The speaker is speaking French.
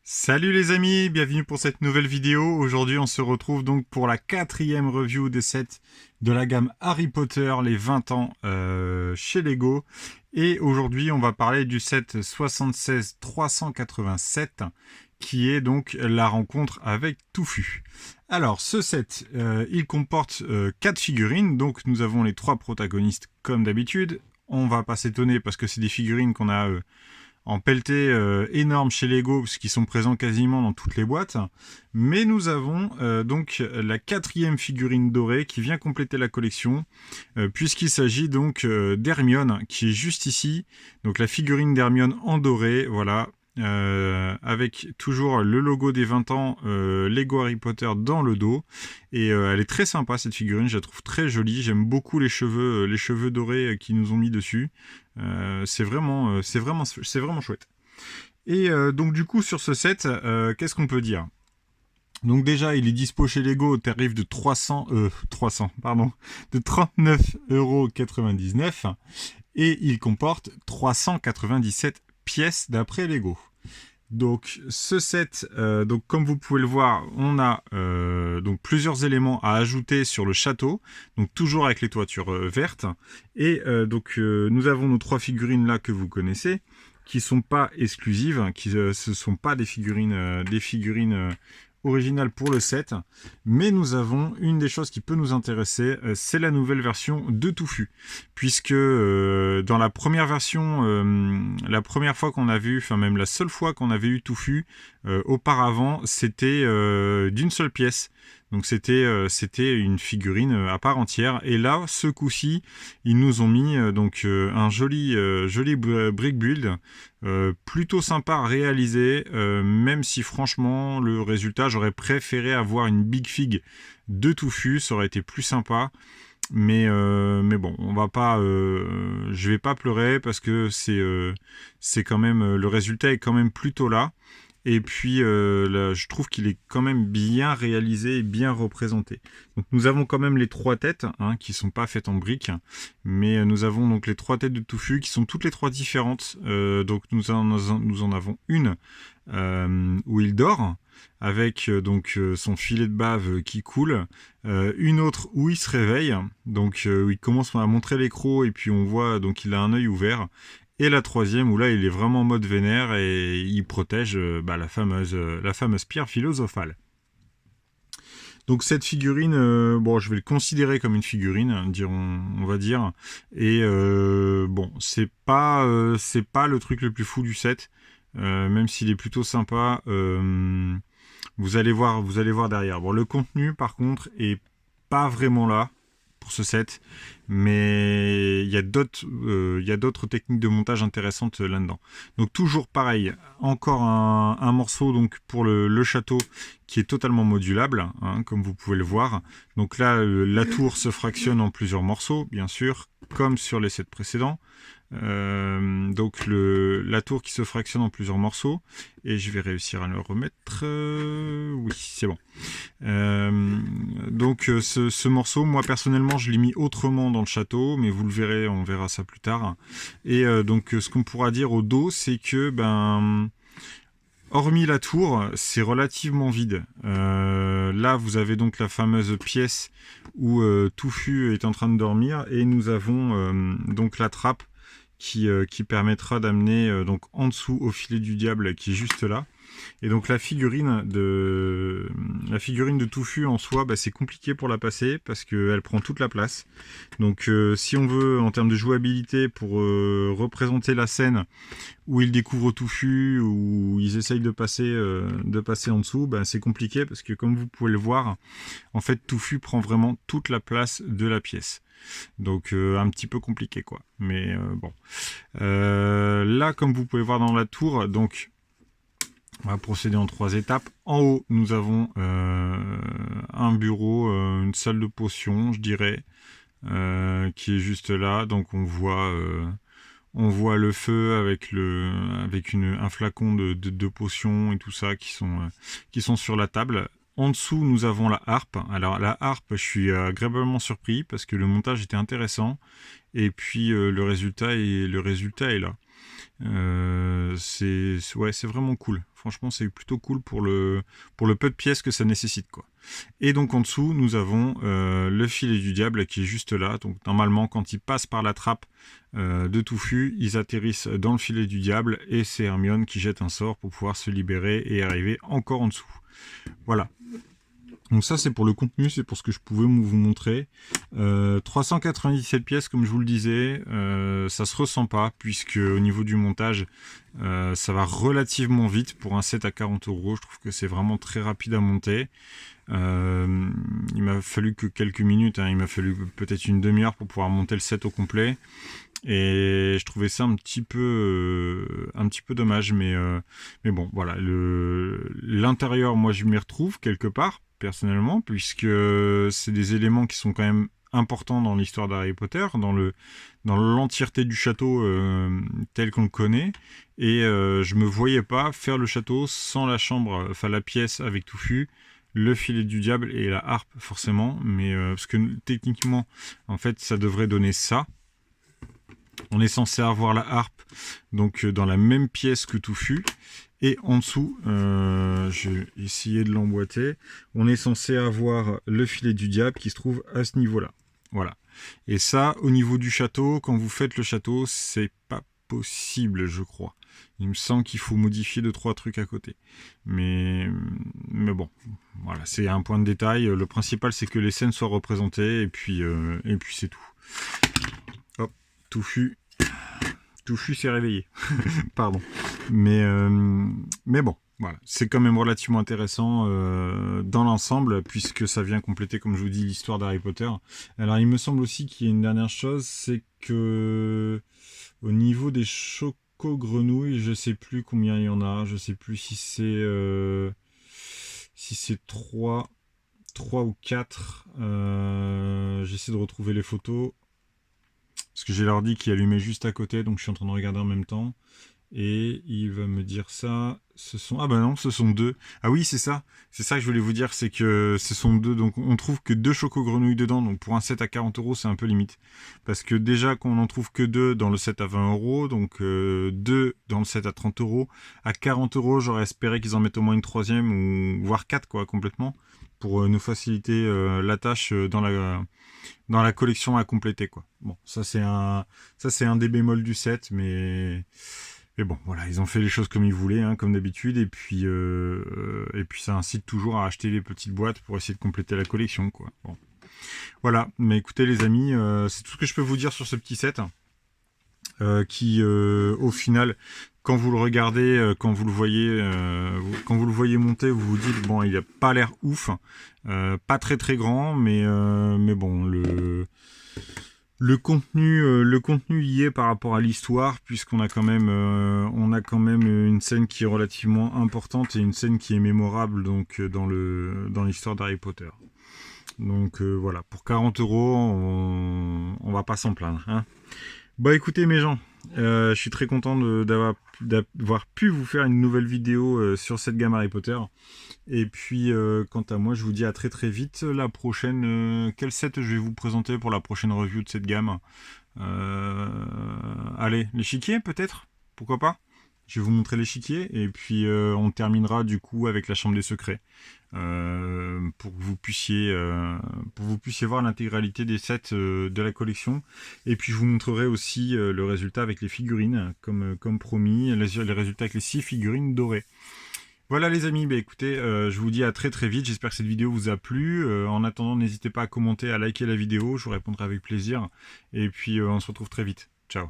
Salut les amis, bienvenue pour cette nouvelle vidéo. Aujourd'hui on se retrouve donc pour la 4e review des sets de la gamme Harry Potter, les 20 ans chez Lego. Et aujourd'hui on va parler du set 76 387 qui est donc la rencontre avec Touffu. Alors ce set, il comporte 4 figurines, donc nous avons les 3 protagonistes comme d'habitude. On va pas s'étonner parce que c'est des figurines qu'on a en pelleté énorme chez Lego, parce qu'ils sont présents quasiment dans toutes les boîtes. Mais nous avons donc la 4e figurine dorée qui vient compléter la collection, puisqu'il s'agit donc d'Hermione, qui est juste ici. Donc la figurine d'Hermione en doré, voilà. Avec toujours le logo des 20 ans Lego Harry Potter dans le dos, et elle est très sympa cette figurine, je la trouve très jolie. J'aime beaucoup les cheveux dorés qu'ils nous ont mis dessus. C'est vraiment chouette. Et donc du coup sur ce set, qu'est-ce qu'on peut dire? Donc déjà, il est dispo chez Lego au tarif de 39,99 € et il comporte 397 pièces d'après Lego. Donc ce set, donc comme vous pouvez le voir, on a donc plusieurs éléments à ajouter sur le château, donc toujours avec les toitures vertes. Et nous avons nos 3 figurines là que vous connaissez, qui sont pas exclusives, ce sont pas des figurines originales pour le set, mais nous avons une des choses qui peut nous intéresser, c'est la nouvelle version de Touffu, puisque dans la première version, la première fois qu'on a vu, enfin même la seule fois qu'on avait eu Touffu auparavant, c'était d'une seule pièce. Donc c'était une figurine à part entière. Et là, ce coup-ci, ils nous ont mis un joli brick build, plutôt sympa à réaliser, même si franchement le résultat, j'aurais préféré avoir une big fig de Touffu, ça aurait été plus sympa. Mais bon, on va pas, je vais pas pleurer parce que c'est quand même, le résultat est quand même plutôt là. Et puis là, je trouve qu'il est quand même bien réalisé et bien représenté. Donc nous avons quand même les 3 têtes qui sont pas faites en briques, mais nous avons donc les 3 têtes de Touffu qui sont toutes les 3 différentes. Donc nous en avons une où il dort avec son filet de bave qui coule, une autre où il se réveille, donc où il commence à montrer les crocs et puis on voit donc il a un œil ouvert. Et la 3e où là il est vraiment en mode vénère et il protège la fameuse pierre philosophale. Donc cette figurine, je vais le considérer comme une figurine, on va dire. Et c'est pas le truc le plus fou du set, même s'il est plutôt sympa. Vous allez voir derrière. Bon, le contenu par contre est pas vraiment là pour ce set, mais il y a d'autres techniques de montage intéressantes là-dedans. Donc toujours pareil, encore un morceau donc pour le château qui est totalement modulable, comme vous pouvez le voir. Donc là, la tour se fractionne en plusieurs morceaux, bien sûr, comme sur les sets précédents. Donc la tour qui se fractionne en plusieurs morceaux, et je vais réussir à le remettre. Oui, c'est bon. Ce morceau, moi personnellement, je l'ai mis autrement dans le château, mais vous le verrez, on verra ça plus tard. Et ce qu'on pourra dire au dos, c'est que hormis la tour, c'est relativement vide. Là, vous avez donc la fameuse pièce où Touffu est en train de dormir, et nous avons donc la trappe qui permettra d'amener donc en dessous au filet du diable qui est juste là. Et donc la figurine de Touffu en soi, c'est compliqué pour la passer parce qu'elle prend toute la place. Donc si on veut, en termes de jouabilité, pour représenter la scène où ils découvrent Touffu, où ils essayent de passer en dessous, c'est compliqué parce que comme vous pouvez le voir, en fait Touffu prend vraiment toute la place de la pièce. Donc un petit peu compliqué quoi. Mais bon. Là, comme vous pouvez voir dans la tour, donc on va procéder en 3 étapes. En haut, nous avons un bureau, une salle de potions, je dirais, qui est juste là. Donc on voit le feu avec un flacon de potions et tout ça qui sont sur la table. En dessous, nous avons la harpe. Alors la harpe, je suis agréablement surpris parce que le montage était intéressant. Et puis le résultat est là. C'est vraiment cool. Franchement, c'est plutôt cool pour le peu de pièces que ça nécessite, quoi. Et donc en dessous, nous avons le filet du diable qui est juste là. Donc normalement, quand ils passent par la trappe de Touffu, ils atterrissent dans le filet du diable et c'est Hermione qui jette un sort pour pouvoir se libérer et arriver encore en dessous. Voilà. Donc ça c'est pour le contenu, c'est pour ce que je pouvais vous montrer. 397 pièces comme je vous le disais, ça se ressent pas puisque au niveau du montage ça va relativement vite pour un set à 40 €. Je trouve que c'est vraiment très rapide à monter. Il m'a fallu que quelques minutes, hein, il m'a fallu peut-être une demi-heure pour pouvoir monter le set au complet. Et je trouvais ça un petit peu dommage, mais bon, voilà. L'intérieur, moi, je m'y retrouve quelque part, personnellement, puisque c'est des éléments qui sont quand même importants dans l'histoire d'Harry Potter, dans l'entièreté du château tel qu'on le connaît. Et je me voyais pas faire le château sans la chambre, enfin la pièce avec Touffu, le filet du diable et la harpe, forcément. Mais parce que techniquement, en fait, ça devrait donner ça. On est censé avoir la harpe donc dans la même pièce que Touffu. Et en dessous, je vais essayer de l'emboîter. On est censé avoir le filet du diable qui se trouve à ce niveau-là. Voilà. Et ça, au niveau du château, quand vous faites le château, c'est pas possible, je crois. Il me semble qu'il faut modifier 2-3 trucs à côté. Mais bon, voilà, c'est un point de détail. Le principal, c'est que les scènes soient représentées et puis c'est tout. Hop, Touffu s'est réveillé. Pardon. Mais bon, voilà. C'est quand même relativement intéressant dans l'ensemble, puisque ça vient compléter, comme je vous dis, l'histoire d'Harry Potter. Alors, il me semble aussi qu'il y a une dernière chose, c'est que au niveau des choco-grenouilles, je sais plus combien il y en a. Je sais plus si c'est 3 ou 4. J'essaie de retrouver les photos. Parce que j'ai l'ordi qui est allumé juste à côté, donc je suis en train de regarder en même temps. Et il va me dire ça. Ah bah non, ce sont 2. Ah oui, c'est ça. C'est ça que je voulais vous dire, c'est que ce sont 2. Donc on trouve que 2 choco-grenouilles dedans. Donc pour un set à 40 €, c'est un peu limite. Parce que déjà qu'on en trouve que 2 dans le set à 20 €, donc 2 dans le set à 30 €. À 40 €, j'aurais espéré qu'ils en mettent au moins une troisième, ou voire 4, quoi, complètement. Pour nous faciliter la tâche dans la collection à compléter, quoi. Bon, ça c'est un des bémols du set, mais bon, voilà, ils ont fait les choses comme ils voulaient, hein, comme d'habitude, et puis ça incite toujours à acheter les petites boîtes pour essayer de compléter la collection, quoi. Bon. Voilà, mais écoutez les amis, c'est tout ce que je peux vous dire sur ce petit set, qui au final, quand vous le regardez, quand vous le voyez monter, vous vous dites bon, il a pas l'air ouf, pas très très grand, mais bon, le contenu y est par rapport à l'histoire, puisqu'on a quand même une scène qui est relativement importante et une scène qui est mémorable donc dans l'histoire d'Harry Potter. Donc voilà, pour 40 €, on va pas s'en plaindre, hein. Bah écoutez mes gens, je suis très content d'avoir pu vous faire une nouvelle vidéo sur cette gamme Harry Potter. Et puis quant à moi, je vous dis à très très vite. La prochaine, quel set je vais vous présenter pour la prochaine review de cette gamme? Allez, l'échiquier peut-être? Pourquoi pas? Je vais vous montrer l'échiquier et puis on terminera du coup avec la chambre des secrets pour que vous puissiez voir l'intégralité des sets de la collection. Et puis je vous montrerai aussi le résultat avec les figurines, comme promis, les résultats avec les 6 figurines dorées. Voilà les amis, bah écoutez, je vous dis à très très vite, j'espère que cette vidéo vous a plu. En attendant, n'hésitez pas à commenter, à liker la vidéo, je vous répondrai avec plaisir. Et puis on se retrouve très vite. Ciao.